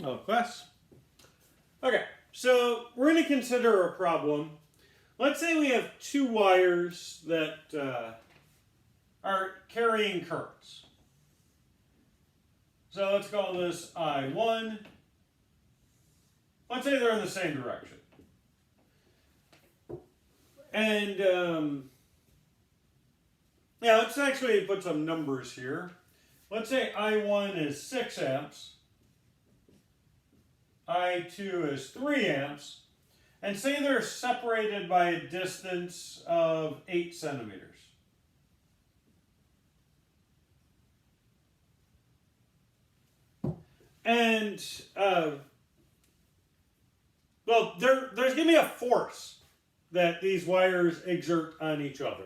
Oh, class. Okay, so we're going to consider a problem. Let's say we have two wires that are carrying currents. So let's call this I1. Let's say they're in the same direction. And yeah, let's actually put some numbers here. Let's say I1 is 6 amps. I2 is 3 amps. And say they're separated by a distance of 8 centimeters. And, well, there's going to be a force that these wires exert on each other.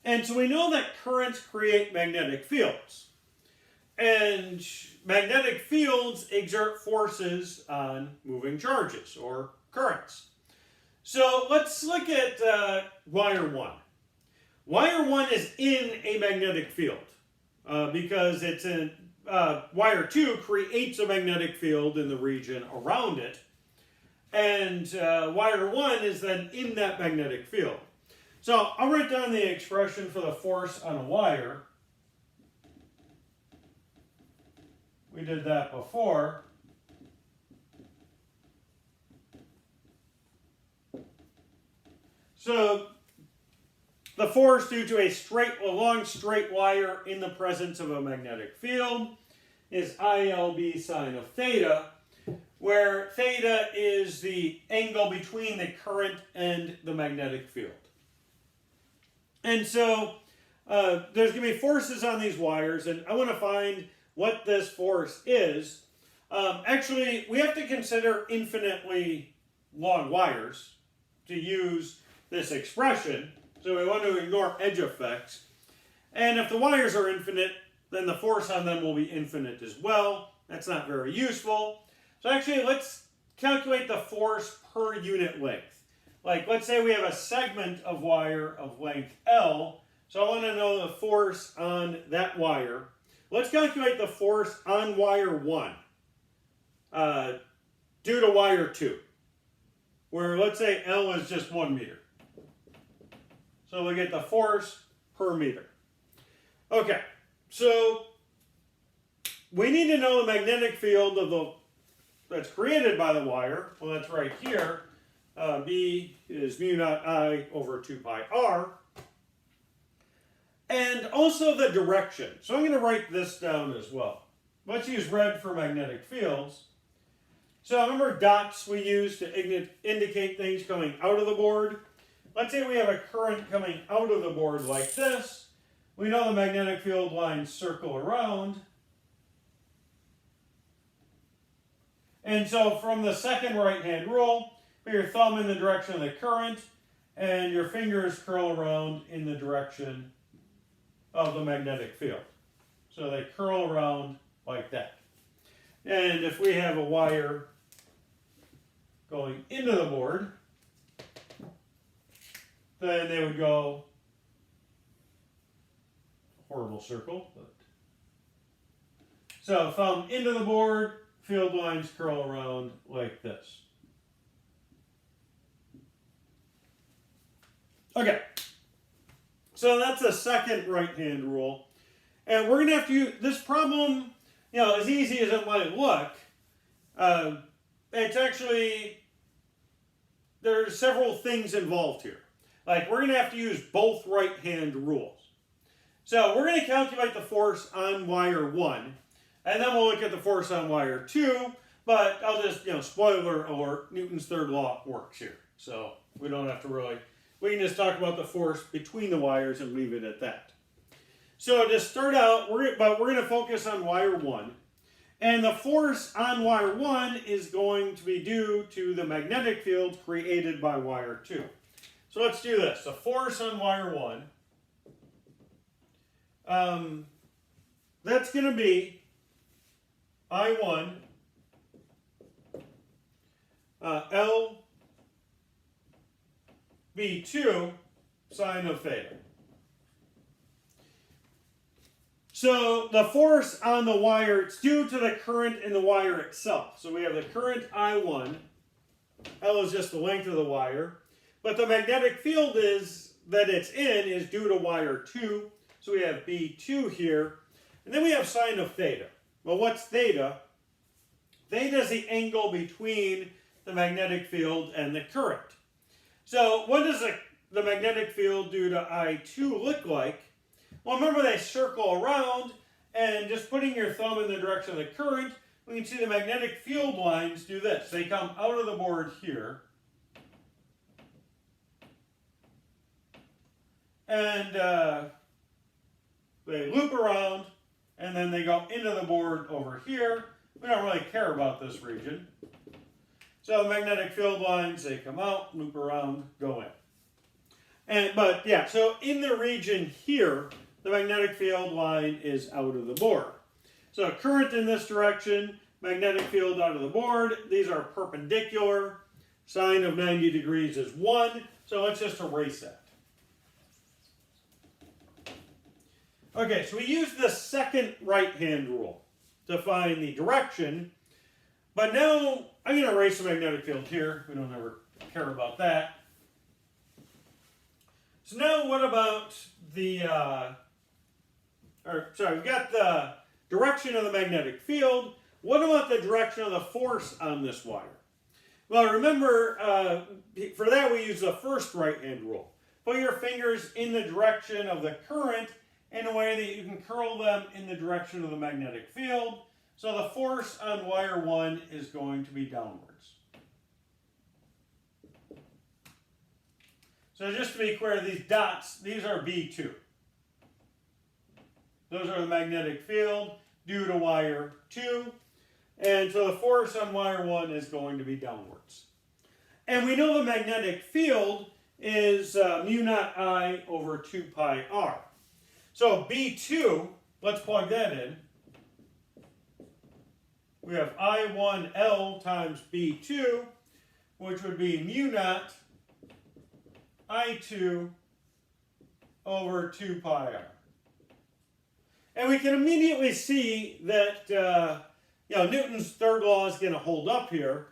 And so we know that currents create magnetic fields. And magnetic fields exert forces on moving charges, or currents. So let's look at wire 1. Wire 1 is in a magnetic field because it's in wire 2 creates a magnetic field in the region around it, and wire 1 is then in that magnetic field. So I'll write down the expression for the force on a wire. We did that before. So the force due to a long straight wire in the presence of a magnetic field is ILB sine of theta, where theta is the angle between the current and the magnetic field. And so there's going to be forces on these wires, and I want to find what this force is. Actually, we have to consider infinitely long wires to use this expression, so we want to ignore edge effects. And if the wires are infinite, then the force on them will be infinite as well. That's not very useful. So actually, let's calculate the force per unit length. Like, let's say we have a segment of wire of length L, so I want to know the force on that wire. Let's calculate the force on wire 1 due to wire 2, where let's say L is just 1 meter. So we get the force per meter. Okay, so we need to know the magnetic field of that's created by the wire. Well, that's right here. B is mu naught I over 2 pi r. And also the direction. So I'm going to write this down as well. Let's use red for magnetic fields. So remember dots we use to indicate things coming out of the board? Let's say we have a current coming out of the board like this. We know the magnetic field lines circle around. And so from the second right-hand rule, put your thumb in the direction of the current, and your fingers curl around in the direction of the magnetic field. So they curl around like that. And if we have a wire going into the board, then they would go, horrible circle, but. So thumb into the board, field lines curl around like this. Okay, so that's the second right-hand rule. And we're going to have to use this problem, as easy as it might look. It's actually, there's several things involved here. Like, we're going to have to use both right-hand rules. So we're going to calculate the force on wire 1, and then we'll look at the force on wire 2, but I'll just, spoiler alert, Newton's third law works here. So we don't have to really, we can just talk about the force between the wires and leave it at that. So to start out, we're going to focus on wire 1. And the force on wire 1 is going to be due to the magnetic field created by wire 2. So let's do this. The force on wire 1, that's going to be I1 L B2 sine of theta. So the force on the wire, it's due to the current in the wire itself. So we have the current I1. L is just the length of the wire. But the magnetic field that it's in is due to wire 2. So we have B2 here. And then we have sine of theta. Well, what's theta? Theta is the angle between the magnetic field and the current. So what does the magnetic field due to I2 look like? Well, remember they circle around, and just putting your thumb in the direction of the current, we can see the magnetic field lines do this. They come out of the board here, and they loop around, and then they go into the board over here. We don't really care about this region. So the magnetic field lines, they come out, loop around, go in. But yeah, so in the region here, the magnetic field line is out of the board. So current in this direction, magnetic field out of the board. These are perpendicular. Sine of 90 degrees is 1. So let's just erase that. Okay, so we use the second right-hand rule to find the direction. But now I'm going to erase the magnetic field here. We don't ever care about that. So now what about the, we've got the direction of the magnetic field. What about the direction of the force on this wire? Well, remember, for that we use the first right-hand rule. Put your fingers in the direction of the current in a way that you can curl them in the direction of the magnetic field. So the force on wire 1 is going to be downwards. So just to be clear, these dots, these are B2. Those are the magnetic field due to wire 2. And so the force on wire 1 is going to be downwards. And we know the magnetic field is mu naught I over 2 pi r. So B2, let's plug that in. We have I1L times B2, which would be mu naught I2 over 2 pi r. And we can immediately see that Newton's third law is going to hold up here.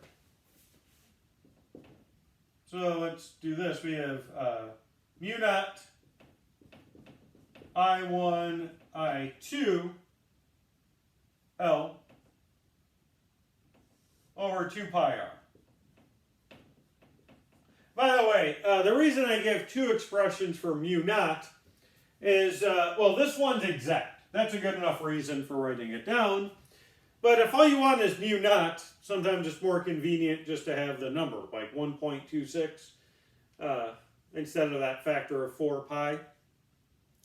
So let's do this. We have mu naught I1 I2 L over 2 pi r. By the way, the reason I give two expressions for mu naught is, well, this one's exact. That's a good enough reason for writing it down. But if all you want is mu naught, sometimes it's more convenient just to have the number, like 1.26, instead of that factor of 4 pi.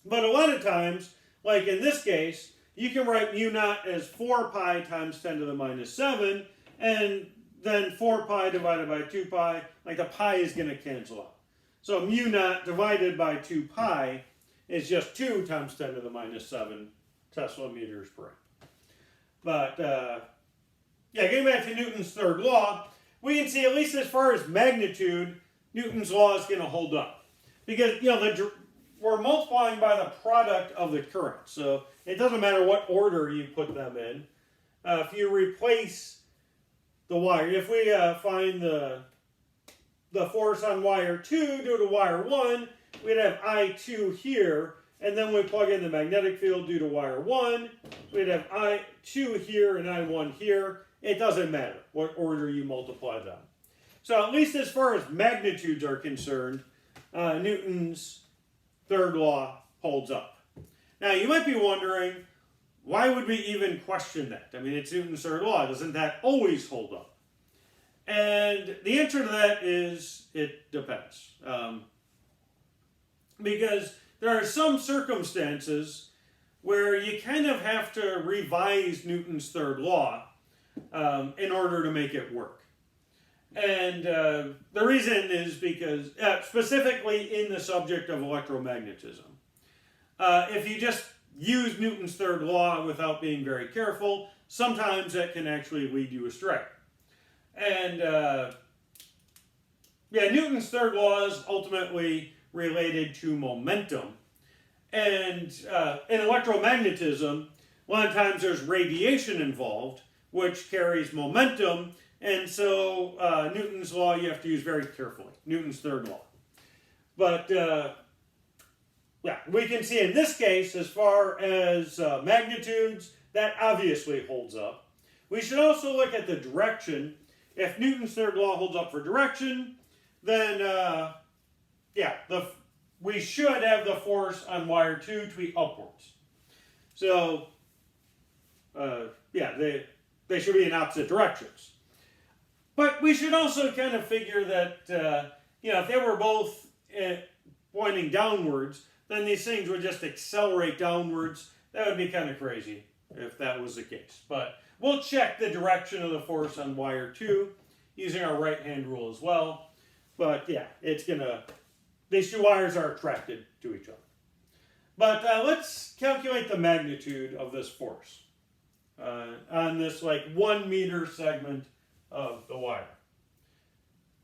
But a lot of times, like in this case, you can write mu naught as 4 pi times 10 to the minus 7, and then 4 pi divided by 2 pi, like the pi is going to cancel out. So mu naught divided by 2 pi is just 2 times 10 to the minus 7 Tesla meters per amp. But, getting back to Newton's third law, we can see, at least as far as magnitude, Newton's law is going to hold up. Because, we're multiplying by the product of the current. So it doesn't matter what order you put them in. If you replace the wire, if we find the force on wire 2 due to wire 1, we'd have I2 here, and then we plug in the magnetic field due to wire 1, we'd have I2 here and I1 here. It doesn't matter what order you multiply them. So at least as far as magnitudes are concerned, Newton's third law holds up. Now you might be wondering, why would we even question that? I mean, it's Newton's third law. Doesn't that always hold up? And the answer to that is, it depends. Because there are some circumstances where you kind of have to revise Newton's third law in order to make it work. And the reason is because, specifically in the subject of electromagnetism, if you just use Newton's third law without being very careful, sometimes that can actually lead you astray. And Newton's third law is ultimately related to momentum. And in electromagnetism, a lot of times there's radiation involved, which carries momentum. And so Newton's law you have to use very carefully, Newton's third law. But yeah, we can see in this case, as far as magnitudes, that obviously holds up. We should also look at the direction. If Newton's third law holds up for direction, then yeah, we should have the force on wire 2 to be upwards. So yeah, they should be in opposite directions. But we should also kind of figure that you know, if they were both pointing downwards, then these things would just accelerate downwards. That would be kind of crazy if that was the case. But we'll check the direction of the force on wire 2 using our right-hand rule as well. But yeah, it's gonna, these two wires are attracted to each other. But let's calculate the magnitude of this force on this like 1 meter segment of the wire.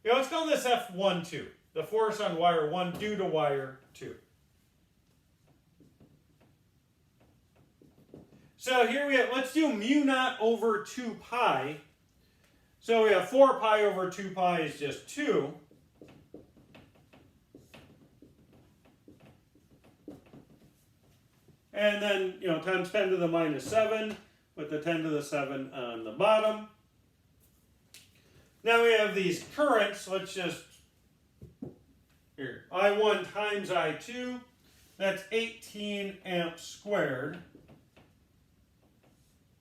You know, let's call this F12, the force on wire 1 due to wire 2. So here we have, let's do mu naught over 2 pi. So we have 4 pi over 2 pi is just 2. And then, you know, times 10 to the minus 7 with the 10 to the 7 on the bottom. Now we have these currents. Let's just, here, I1 times I2. That's 18 amps squared.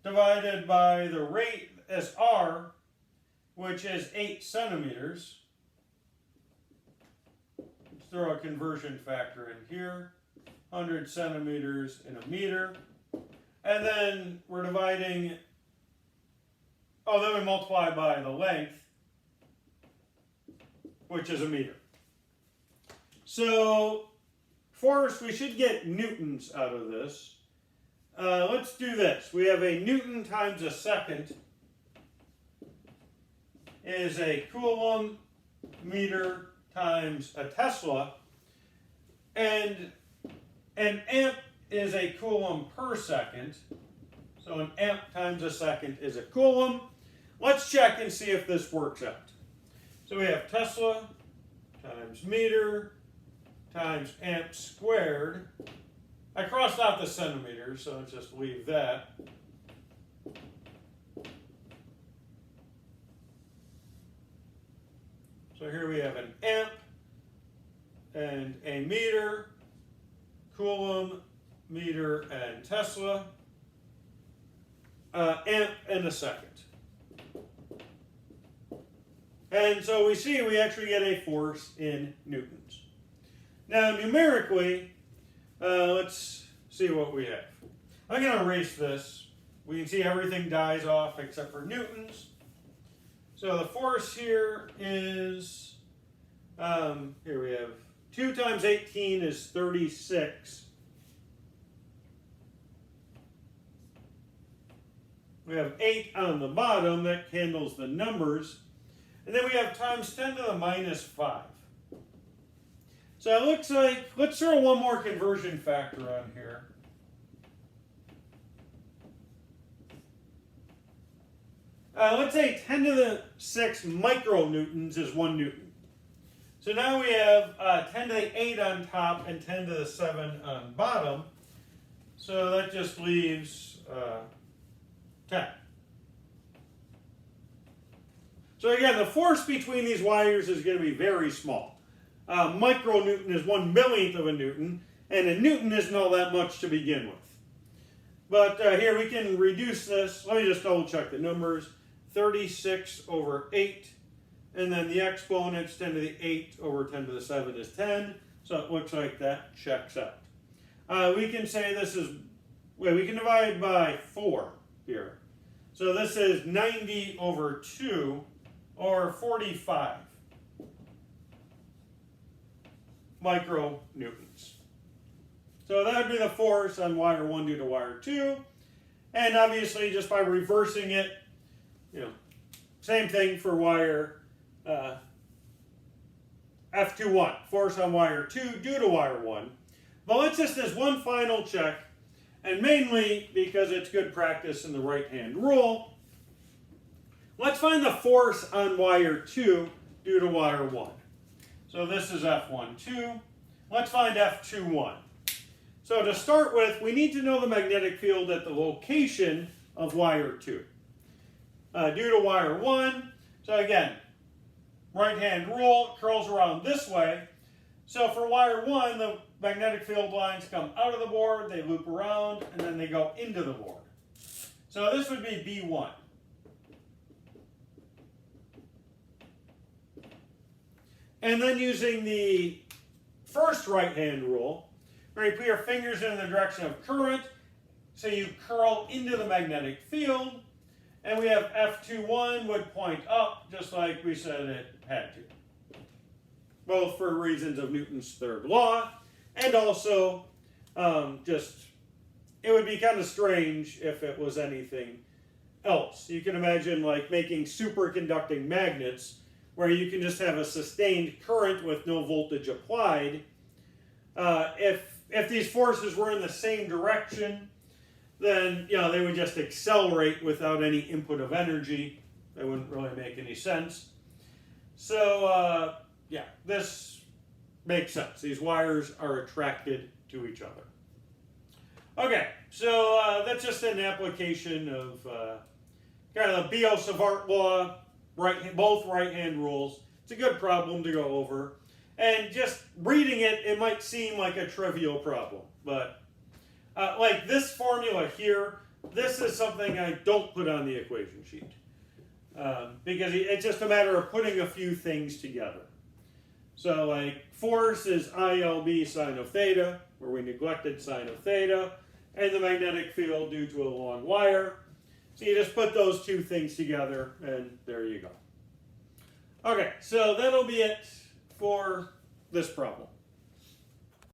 Divided by the rate as R, which is 8 centimeters. Let's throw a conversion factor in here. 100 centimeters in a meter. And then we're dividing, oh, then we multiply by the length, which is a meter. So first we should get newtons out of this. Let's do this. We have a Newton times a second is a coulomb meter times a Tesla. And an amp is a coulomb per second. So an amp times a second is a coulomb. Let's check and see if this works out. So we have Tesla times meter times amp squared. I crossed out the centimeters, so let's just leave that. So here we have an amp and a meter, coulomb, meter, and Tesla, amp and a second. And so we see we actually get a force in newtons. Now numerically, let's see what we have. I'm going to erase this. We can see everything dies off except for newtons. So the force here is, here we have 2 times 18 is 36. We have 8 on the bottom, that handles the numbers. And then we have times 10 to the minus 5. So it looks like, let's throw one more conversion factor on here. Let's say 10 to the 6 micronewtons is 1 newton. So now we have 10 to the 8 on top and 10 to the 7 on bottom. So that just leaves 10. So again, the force between these wires is going to be very small. Micronewton is 1/millionth of a newton, and a newton isn't all that much to begin with. But here we can reduce this. Let me just double check the numbers. 36 over 8, and then the exponents 10 to the 8 over 10 to the 7 is 10. So it looks like that checks out. We can say this is, well, we can divide by 4 here. So this is 90 over 2, or 45 micronewtons. So that would be the force on wire 1 due to wire 2. And obviously, just by reversing it, you know, same thing for wire F21. Force on wire 2 due to wire 1. But let's just, as one final check, and mainly because it's good practice in the right-hand rule, let's find the force on wire 2 due to wire 1. So this is F12. Let's find F21. So to start with, we need to know the magnetic field at the location of wire 2. Due to wire 1, so again, right-hand rule curls around this way. So for wire 1, the magnetic field lines come out of the board, they loop around, and then they go into the board. So this would be B1. And then using the first right-hand rule, where you put your fingers in the direction of current, so you curl into the magnetic field, and we have F21 would point up, just like we said it had to. Both for reasons of Newton's third law, and also it would be kind of strange if it was anything else. You can imagine like making superconducting magnets where you can just have a sustained current with no voltage applied. If these forces were in the same direction, then they would just accelerate without any input of energy. That wouldn't really make any sense. So this makes sense. These wires are attracted to each other. Okay, so that's just an application of kind of the Biot-Savart law, both right-hand rules. It's a good problem to go over. And just reading it, it might seem like a trivial problem. But like this formula here, this is something I don't put on the equation sheet. Because it's just a matter of putting a few things together. So like force is ILB sine of theta, where we neglected sine of theta, and the magnetic field due to a long wire. So you just put those two things together, and there you go. Okay, so that'll be it for this problem.